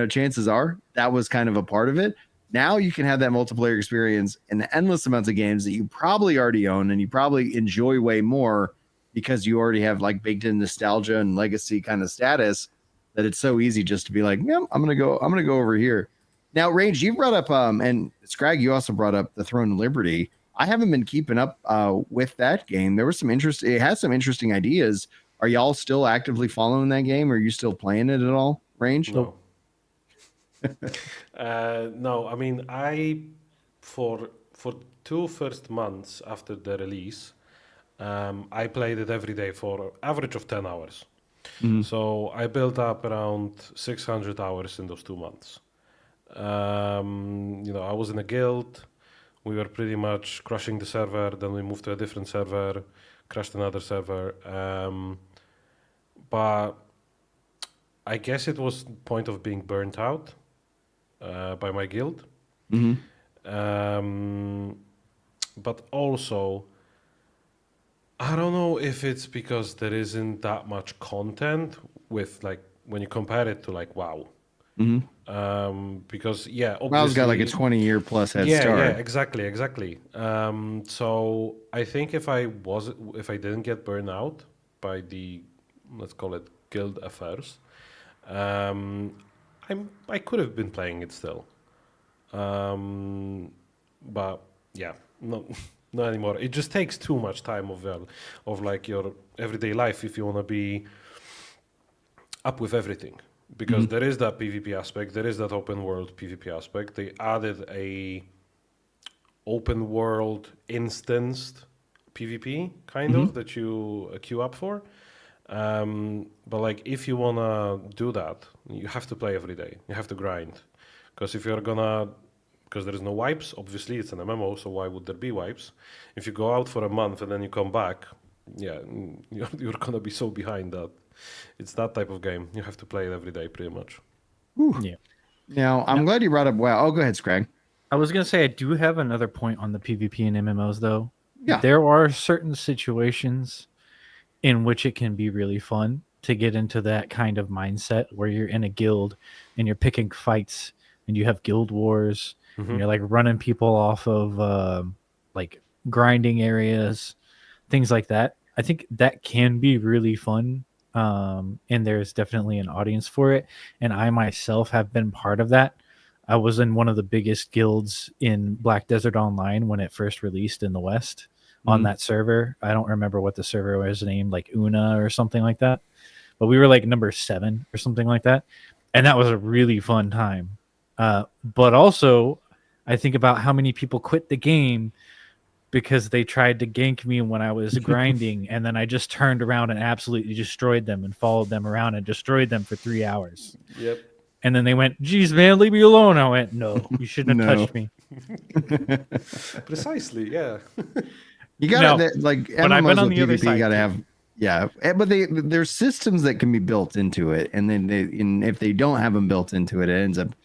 chances are that was kind of a part of it. Now you can have that multiplayer experience in the endless amounts of games that you probably already own and you probably enjoy way more because you already have like baked in nostalgia and legacy kind of status that it's so easy just to be like, yeah, I'm gonna go over here. Now, Range, you brought up and Scrag, you also brought up the Throne of Liberty. I haven't been keeping up with that game. There was some interest. It has some interesting ideas. Are y'all still actively following that game? Are you still playing it at all, Range? No. No, I mean, for 2 first months after the release, I played it every day for average of 10 hours. So I built up around 600 hours in those 2 months. I was in a guild. We were pretty much crushing the server. Then we moved to a different server, crashed another server. But I guess it was the point of being burnt out by my guild. But also, I don't know if it's because there isn't that much content with like when you compare it to like WoW. Because obviously WoW's got like a 20-year plus head start. Yeah, exactly. So I think if I didn't get burned out by the, let's call it guild affairs, I could have been playing it still. But yeah, not anymore. It just takes too much time of like your everyday life if you want to be up with everything. Because there is that PvP aspect, there is that open world PvP aspect. They added a open world instanced PvP kind of that you queue up for. But like if you wanna do that, you have to play every day. You have to grind. Because because there is no wipes, obviously it's an MMO, so why would there be wipes? If you go out for a month and then you come back, you're gonna be so behind that. It's that type of game. You have to play it every day, pretty much. Yeah. Now, I'm glad you brought up WoW. Oh, go ahead, Scrag. I was gonna say I do have another point on the PvP and MMOs though. Yeah. There are certain situations in which it can be really fun to get into that kind of mindset where you're in a guild and you're picking fights and you have guild wars and you're like running people off of like grinding areas, things like that. I think that can be really fun. And there's definitely an audience for it. And I myself have been part of that. I was in one of the biggest guilds in Black Desert Online when it first released in the West on that server. I don't remember what the server was named, like Una or something like that. But we were like number 7 or something like that. And that was a really fun time. But also, I think about how many people quit the game because they tried to gank me when I was grinding, and then I just turned around and absolutely destroyed them and followed them around and destroyed them for 3 hours. Yep. And then they went, "Geez, man, leave me alone." I went, "No, you shouldn't have touched me." Precisely, yeah. You gotta No, like but I've been MMOs on with the other PvP, side, you gotta too. have but there's systems that can be built into it, and then and if they don't have them built into it, it ends up,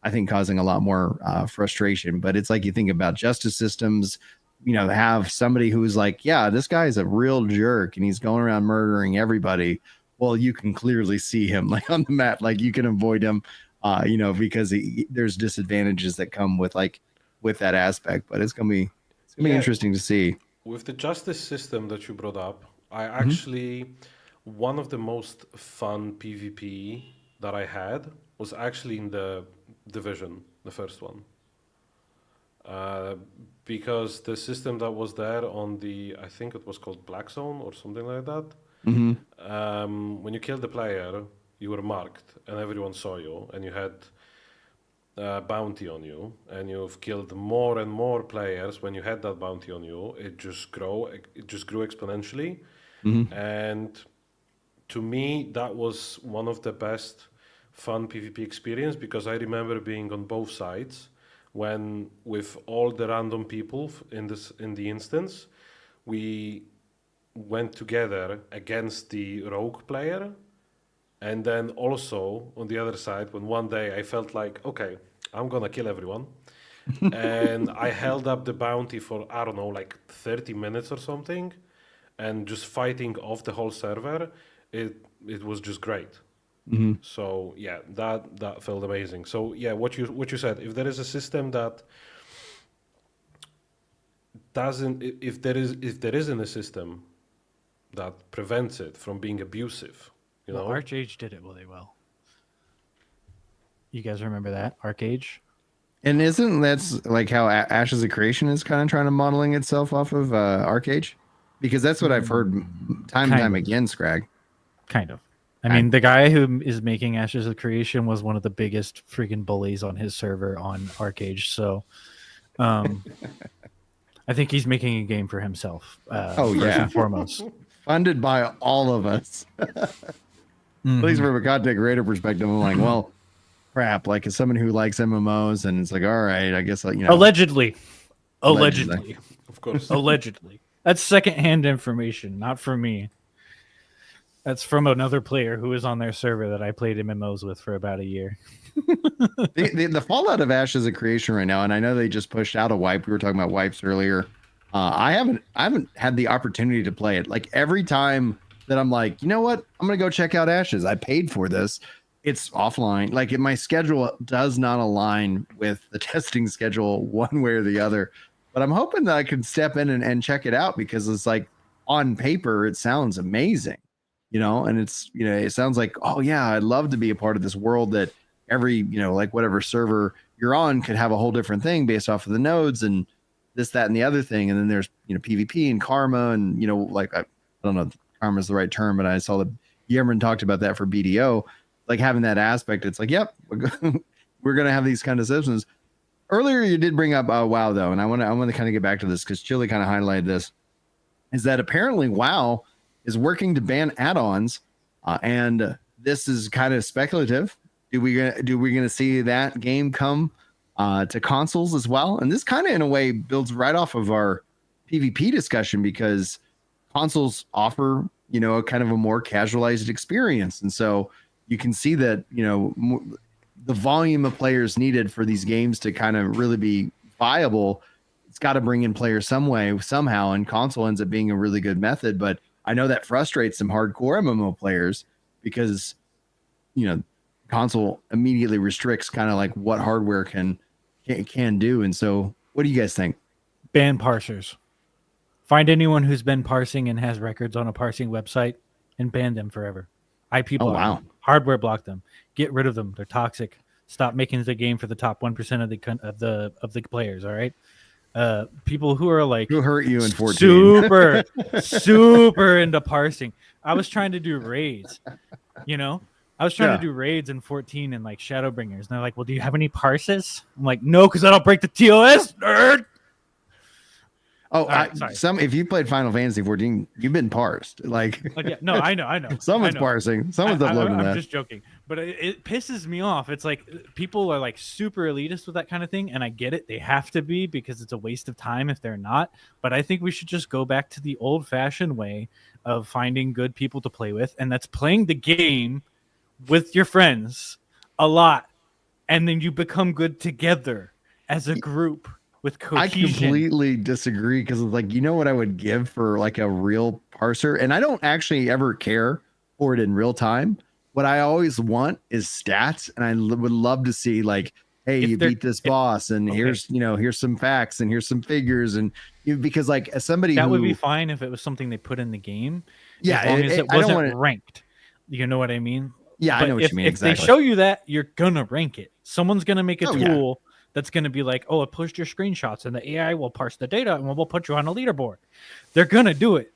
I think, causing a lot more frustration. But it's like you think about justice systems, have somebody who's like, yeah, this guy's a real jerk and he's going around murdering everybody. Well, you can clearly see him like on the map, like you can avoid him, because there's disadvantages that come with that aspect. But it's gonna be interesting to see. With the justice system that you brought up, I actually, one of the most fun PvP that I had was actually in the Division, the first one. Because the system that was there on I think it was called Black Zone or something like that. When you killed the player, you were marked and everyone saw you, and you had bounty on you, and you've killed more and more players when you had that bounty on you, it just grew exponentially. Mhm. And to me, that was one of the best fun PvP experience, because I remember being on both sides when, with all the random people in the instance, we went together against the rogue player. And then also on the other side, when one day I felt like, okay, I'm gonna kill everyone, and I held up the bounty for, I don't know, like 30 minutes or something, and just fighting off the whole server, it was just great. Mhm. So yeah, that felt amazing. So yeah, what you said, if there is a system that doesn't, if there isn't a system that prevents it from being abusive, you Well, know. Archage did it really well. You guys remember that Archage? And isn't that's like how Ashes of Creation is kind of trying to modeling itself off of Arcade? Because that's what I've heard time and Kind time of. again, Scrag. Kind of. I mean, the guy who is making Ashes of Creation was one of the biggest freaking bullies on his server on Arcage. So, I think he's making a game for himself. Oh, First yeah. and foremost. Funded by all of us. At least from a content creator perspective, I'm like, well, crap. Like, as someone who likes MMOs, and it's like, all right, I guess, you know. Allegedly. Of course. Allegedly. That's secondhand information, not from me. That's from another player who was on their server that I played MMOs with for about a year. The fallout of Ashes of Creation right now, and I know they just pushed out a wipe. We were talking about wipes earlier. I haven't had the opportunity to play it. Like, every time that I'm like, you know what, I'm gonna go check out Ashes. I paid for this. It's offline. Like, my schedule does not align with the testing schedule one way or the other. But I'm hoping that I can step in and check it out, because it's like, on paper it sounds amazing, you know, and it's, you know, it sounds like, oh yeah, I'd love to be a part of this world that every, you know, like whatever server you're on could have a whole different thing based off of the nodes and this, that, and the other thing. And then there's, you know, PvP and karma, and, you know, like, I don't know if karma is the right term, but I saw that Yerman talked about that for BDO, like having that aspect. It's like, yep, we're going to have these kind of systems. Earlier, you did bring up WoW though. And I want to kind of get back to this, because Chili kind of highlighted this, is that apparently WoW is working to ban add-ons. And this is kind of speculative. Do we gonna see that game come to consoles as well? And this kind of, in a way, builds right off of our PvP discussion, because consoles offer, you know, a kind of a more casualized experience, and so you can see that, you know, the volume of players needed for these games to kind of really be viable, it's got to bring in players some way, somehow, and console ends up being a really good method. But I know that frustrates some hardcore MMO players, because, you know, console immediately restricts kind of like what hardware can do. And so, what do you guys think? Ban parsers. Find anyone who's been parsing and has records on a parsing website and ban them forever. IP block them. Hardware block them. Get rid of them. They're toxic. Stop making the game for the top 1% of the players. All right. People who are like, who hurt you in 14, super into parsing. I was trying to do raids, you know. I was trying to do raids in 14 and like Shadowbringers, and they're like, "Well, do you have any parses?" I'm like, "No, because I don't break the TOS, nerd." Oh, some, if you played Final Fantasy 14, you've been parsed. Like, yeah, no, I know. Someone's parsing. Someone's uploading that. I'm just joking, but it pisses me off. It's like people are like super elitist with that kind of thing, and I get it. They have to be, because it's a waste of time if they're not. But I think we should just go back to the old-fashioned way of finding good people to play with, and that's playing the game with your friends a lot, and then you become good together as a group with cohesion. I completely disagree, because it's like, you know what I would give for like a real parser, and I don't actually ever care for it in real time. What I always want is stats, and I would love to see like, hey, you beat this boss, and here's, you know, here's some facts, and here's some figures, and because like, as somebody that would be fine if it was something they put in the game, yeah, as long as it wasn't ranked. You know what I mean? Yeah, but I know what you mean. Exactly. If they show you that, you're gonna rank it. Someone's gonna make a tool that's gonna be like, oh, it pushed your screenshots, and the AI will parse the data, and we'll put you on a leaderboard. They're gonna do it.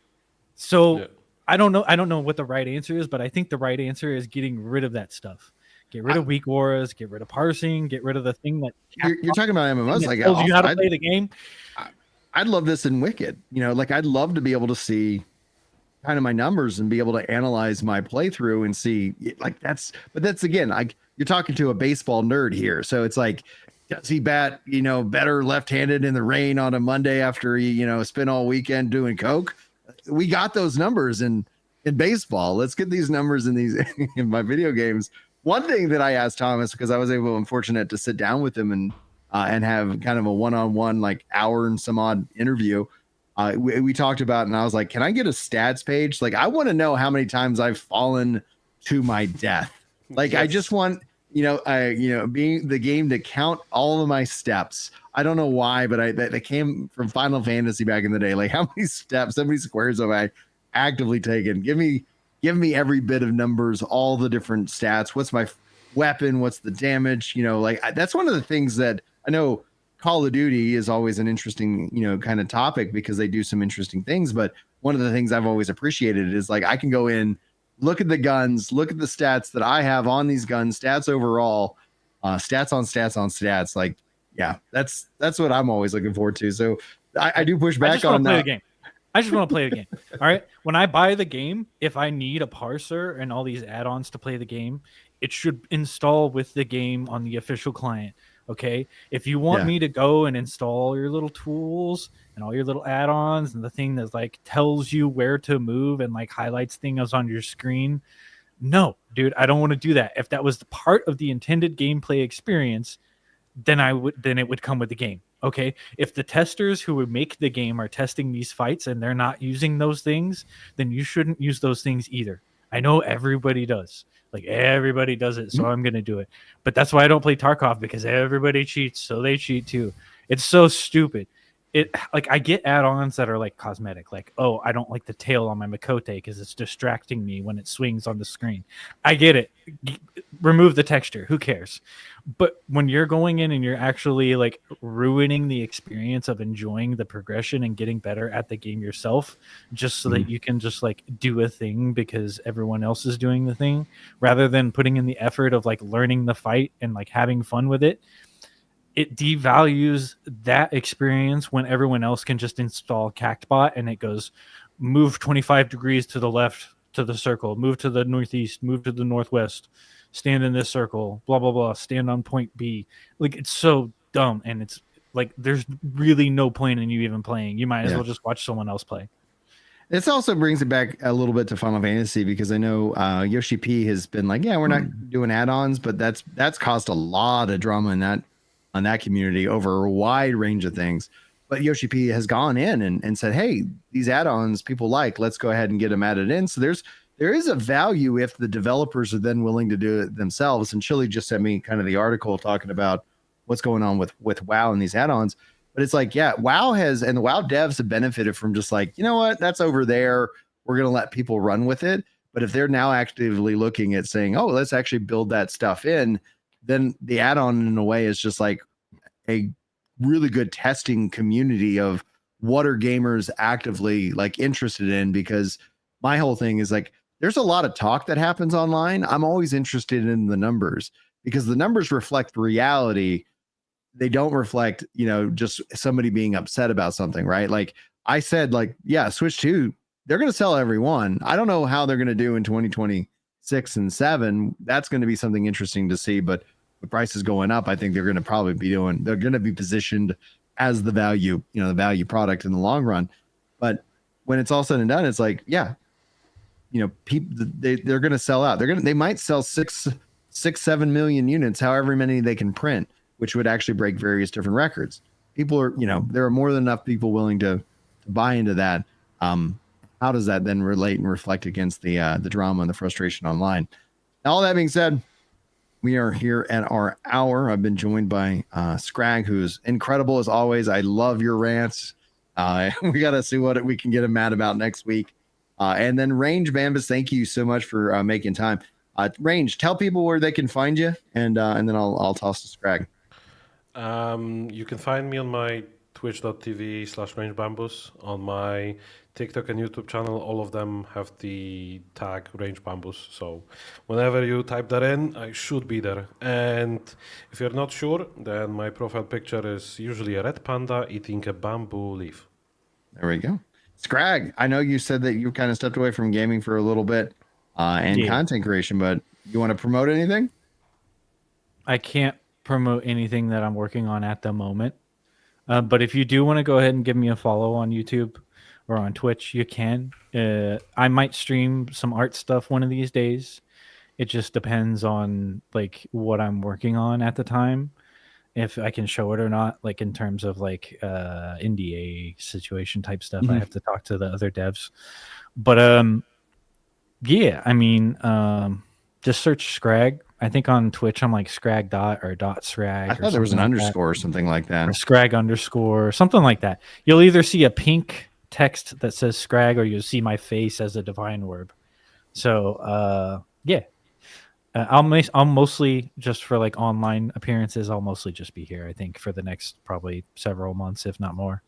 So I don't know what the right answer is, but I think the right answer is getting rid of that stuff, Get rid of weak auras, get rid of parsing, get rid of the thing that You're talking about MMOs. Like, tells you how to I'd, play the game. I'd love this in Wicked. You know, like I'd love to be able to see kind of my numbers and be able to analyze my playthrough and see like but that's again, like you're talking to a baseball nerd here. So it's like, does he bat, you know, better left-handed in the rain on a Monday after he, you know, spent all weekend doing coke? We got those numbers in baseball. Let's get these numbers in these in my video games. One thing that I asked Thomas, because I was fortunate to sit down with him and have kind of a one-on-one like hour and some odd interview. We talked about, and I was like, can I get a stats page? Like, I want to know how many times I've fallen to my death. Like, yes. I just want, being the game to count all of my steps. I don't know why, but that came from Final Fantasy back in the day. Like, how many steps, how many squares have I actively taken? Give me every bit of numbers, all the different stats. What's my weapon? What's the damage? You know, like that's one of the things that I know. Call of Duty is always an interesting, kind of topic because they do some interesting things. But one of the things I've always appreciated is like I can go in, look at the guns, look at the stats that I have on these guns, stats overall, stats on stats. Like, yeah, that's what I'm always looking forward to. So I do push back on the game. I just want to play the game. All right. When I buy the game, if I need a parser and all these add-ons to play the game, it should install with the game on the official client. Okay. If you want me to go and install all your little tools and all your little add-ons and the thing that like tells you where to move and like highlights things on your screen, no, dude, I don't want to do that. If that was the part of the intended gameplay experience, then it would come with the game. Okay. If the testers who would make the game are testing these fights and they're not using those things, then you shouldn't use those things either. I know everybody does. Like everybody does it, so I'm gonna do it. But that's why I don't play Tarkov, because everybody cheats, so they cheat too. It's so stupid. It like I get add-ons that are like cosmetic, like, oh, I don't like the tail on my Makote because it's distracting me when it swings on the screen. I get it. Remove the texture. Who cares? But when you're going in and you're actually like ruining the experience of enjoying the progression and getting better at the game yourself, just so that you can just like do a thing because everyone else is doing the thing, rather than putting in the effort of like learning the fight and like having fun with it, it devalues that experience when everyone else can just install Cactbot and it goes move 25 degrees to the left to the circle, move to the northeast, move to the northwest, stand in this circle, blah, blah, blah, stand on point B. Like, it's so dumb. And it's like, there's really no point in you even playing. You might as well just watch someone else play. This also brings it back a little bit to Final Fantasy, because I know Yoshi P has been like, yeah, we're not doing add-ons, but that's caused a lot of drama on that community over a wide range of things. But Yoshi P has gone in and said, hey, these add-ons people like, let's go ahead and get them added in. So there is a value if the developers are then willing to do it themselves. And Chili just sent me kind of the article talking about what's going on with WoW and these add-ons. But it's like, yeah, WoW has, and the WoW devs have benefited from just like, you know what, that's over there. We're going to let people run with it. But if they're now actively looking at saying, oh, let's actually build that stuff in, then the add-on in a way is just like a really good testing community of what are gamers actively like interested in. Because my whole thing is like, there's a lot of talk that happens online. I'm always interested in the numbers, because the numbers reflect reality. They don't reflect, just somebody being upset about something, right? Like I said, like, yeah, Switch 2, they're going to sell every one. I don't know how they're going to do in 2026 and 7. That's going to be something interesting to see. But the price is going up. I think they're going to probably they're going to be positioned as the value, the value product in the long run. But when it's all said and done, it's like, yeah, people, they're going to sell out. They might sell 7 million units, however many they can print, which would actually break various different records. People are, there are more than enough people willing to buy into that. How does that then relate and reflect against the drama and the frustration online? Now, all that being said, we are here at our hour. I've been joined by Scrag, who's incredible as always. I love your rants. We got to see what we can get him mad about next week. And then Range Bambus, thank you so much for making time. Range, tell people where they can find you, and then I'll toss to Scrag. You can find me on my twitch.tv/range bambus. On my TikTok and YouTube channel, all of them have the tag range bambus. So whenever you type that in, I should be there. And if you're not sure, then my profile picture is usually a red panda eating a bamboo leaf. There we go. Scrag, I know you said that you kind of stepped away from gaming for a little bit and content creation, but you want to promote anything? I can't promote anything that I'm working on at the moment. But if you do want to go ahead and give me a follow on YouTube or on Twitch, you can. I might stream some art stuff one of these days. It just depends on like what I'm working on at the time, if I can show it or not. Like in terms of like NDA situation type stuff, I have to talk to the other devs. But yeah, I mean, just search Scrag. I think on Twitch I'm like Scrag dot or dot Scrag. I thought there was an underscore or something like that. Or Scrag underscore, something like that. You'll either see a pink text that says Scrag or you'll see my face as a divine orb. So yeah. I'll mostly, just for like online appearances, I'll mostly just be here, I think, for the next probably several months, if not more.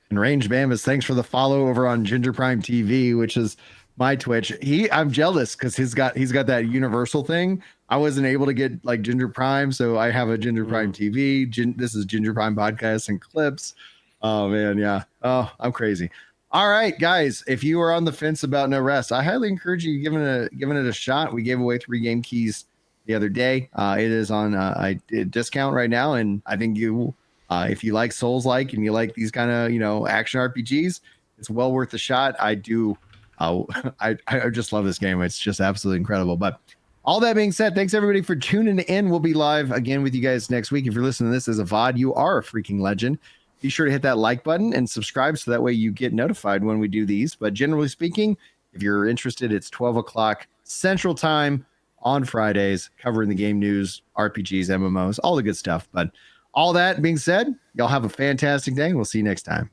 And Range Bambus, thanks for the follow over on Ginger Prime TV, which is my Twitch. I'm jealous because he's got that universal thing. I wasn't able to get like Ginger Prime, so I have a Ginger Prime TV. This is Ginger Prime Podcast and Clips. Oh man, yeah. Oh, I'm crazy. All right, guys. If you are on the fence about No Rest, I highly encourage you giving it a shot. We gave away 3 game keys the other day. It is on a discount right now, and I think you, if you like Souls-like and you like these kind of action RPGs, it's well worth a shot. I do. I just love this game. It's just absolutely incredible. But all that being said, thanks everybody for tuning in. We'll be live again with you guys next week. If you're listening to this as a VOD, you are a freaking legend. Be sure to hit that like button and subscribe so that way you get notified when we do these. But generally speaking, if you're interested, it's 12 o'clock Central Time on Fridays, covering the game news, RPGs, MMOs, all the good stuff. But all that being said, y'all have a fantastic day, and we'll see you next time.